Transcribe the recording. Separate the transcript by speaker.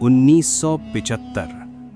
Speaker 1: 1975